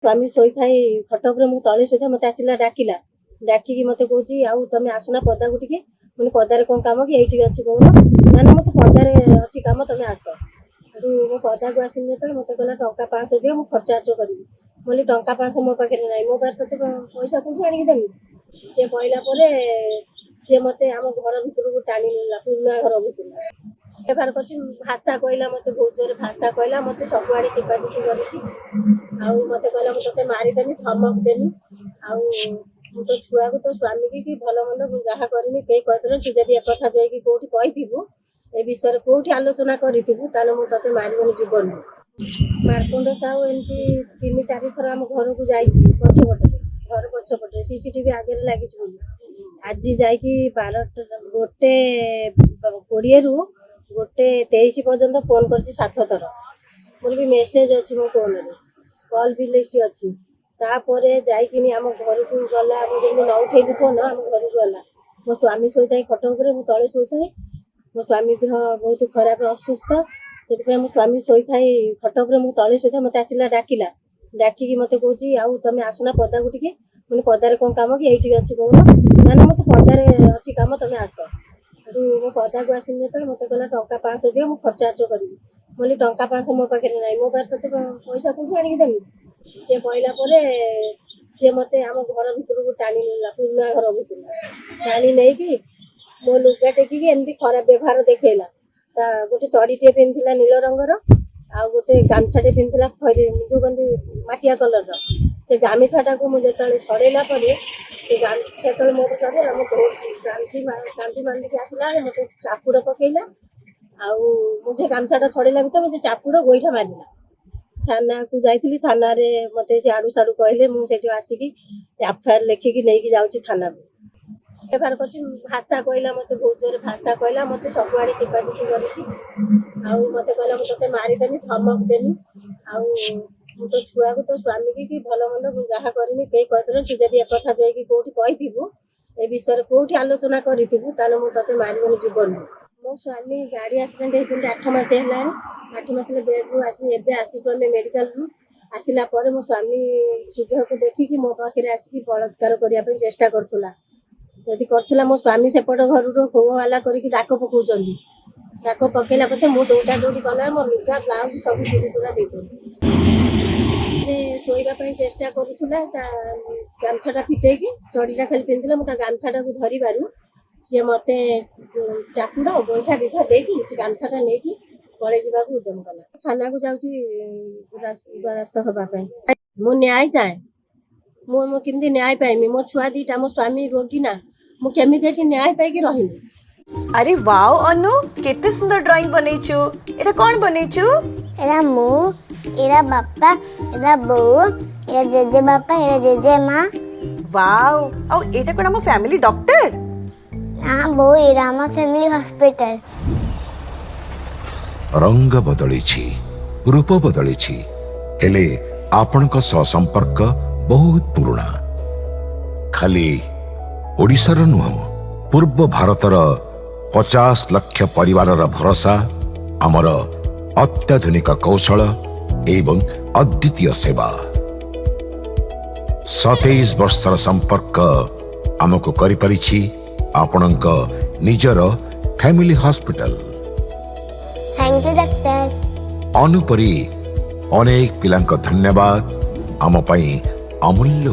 स्वामी showy खट उपर मु तले शोई मत आसला डाकिला डाकिकी मत कौच आउ तुम आसना पदा को टे मैंने पदार कौन कम कि ये अच्छी कौन ना मत पदार अच्छी कम तुम आस मो पदा को आसनी जो मत कहला टंका 500 दियो मुझे खर्चा करी बोली टंका 500 मो पाखे ना मो पाखे तो पैसा कौन आनिक देवी सी कहला सी मत आम घर भर टाणी ना पुरुणा घर भर व्यवहार कर भाषा कहला मत बहुत जोर भाषा कहला मत सबुआड़े चिपाचिपी कर मत कहला मुझे मारिदेमी धमक देमी आउ तो छुआ को तो स्वामी की भल मंद जहाँ करमी कई कहते तू जब एक कथा जाकि कौटी कहीथु ए विषय कौटी आलोचना करूँ ताले मुझे मारिबनी जीवन मार्कंड साहू एमती 3-4 थर आम घर को जाइए पछपटे घर पछपटे सीसीटीवी आगे लगी आज जाकि 1:20 रु 1:23 पर्यंत फोन कर 7 थर मोर भी मेसेज अच्छी मो फोन में कॉल भी लिस्ट अच्छी तापर जाइकिनी आम घर को गला जब न उठेबी फोन आम घर को गला मो स्वामी शोई खट उपर मु तले शोई मो स्वामी देह बहुत खराब असुस्थ से मो स्वामी शोई खट उपर मु तले शोई मत आसला डाकिला डाकिकी मत कौच आउ तुम आसना पदा को टे मैंने पदार कौन कम कि ये अच्छी कौन ना मत पदार अच्छी कम तुम आस मो पदा को आसनी जो मत कहला टंका 500 दियो मुझे खर्चा करी बोली टंका 500 मो पाखे ना मो पाखे तो पैसा कौन आनिक देवी सी कहला सी मत आम घर भर टाणी ना पुरुणा घर भर टाणी नहीं मो लुगा टेकिकी एमती खराब व्यवहार देखला गोटे चढ़ीटे पिंधला नील रंगर आ गोटे गामछाटे पिंधला जो कहते मटिया कलर से गामछाटा को मुझे छड़ेला से मो चढ़ेला मो कांदी मानिक आसला मत चापुड़ पकईला मुझे गामछाटा छड़ेला भी मुझे चापुड़ गोईठा मारिला थाना को जाइली थाना रे मत आड़ू साड़ू कहले मुझे आसिकी एफआईआर लिखिकी नहीं जाऊँगी थाना को व्यवहार कर भाषा कहला मत बहुत जोर भाषा कहला मत सबुआड़े चिपाचिपी कर मत कहला मुझे मारिदेमी धमक देमी तो छुआ को तो स्वामी की भल मंद जहाँ करमी कई कहते तू जब एक कथा जाकि कौटी कहीथु ए विषय कौटी आलोचना करूँ ताले मुझे मारिबनी जीवन मो स्वामी गाड़ी एक्सीडेंट होती 8 मास है 8 मास बेड रू आसिक मेडिकल रू आसला मो स्वामी सूर्य को देखिकी मो पाखे आसिक बलात्कार करने चेष्टा करुला जदि करुला मो स्वामी सेपट घर हो हल्ला करके डाक पकाउं डाक पकईला पते मु दौड़ा दौड़ी कला मो लुगा ब्लाउज सब सीरीजुला शोवाई चेष्टा करुला गामछाटा फिटेकी चढ़ीटा खाली पिंधला मुझे गामछाटा को धरबार सी मत चापुड़ गोईठा विधा देखी गामछाटा नहीं पलि जावाक उद्यम कला थाना को जास्त हाँपाई मु न्याय चाहे मुझे न्याय पाइमी मो छुआ दीटा मो स्वामी रोगी ना मुझे न्याय पाई रही अरे वाओ अनु केते सुंदर ड्राइंग बनैछु एटा कोन बनैछु एरा मु एरा बापा एरा बो एरा जेजे बापा एरा जेजे माँ वाओ औ एटा कोन हम फैमिली डॉक्टर हां बो एरा हम फैमिली हॉस्पिटल रंग बदलिछि रूप बदलिछि हेले आपनक संपर्क बहुत पुराना खाली ओडिशार नुह पूर्व भारतर 50 लाख परिवार भरोसा आमर अत्याधुनिक कौशल एवं अद्वितीय सेवा 27 वर्षर संपर्क आमको करिपारिछि आपणक निजर family hospital. Thank you doctor. अनुपरी अनेक पिलांक धन्यवाद आम पई अमूल्य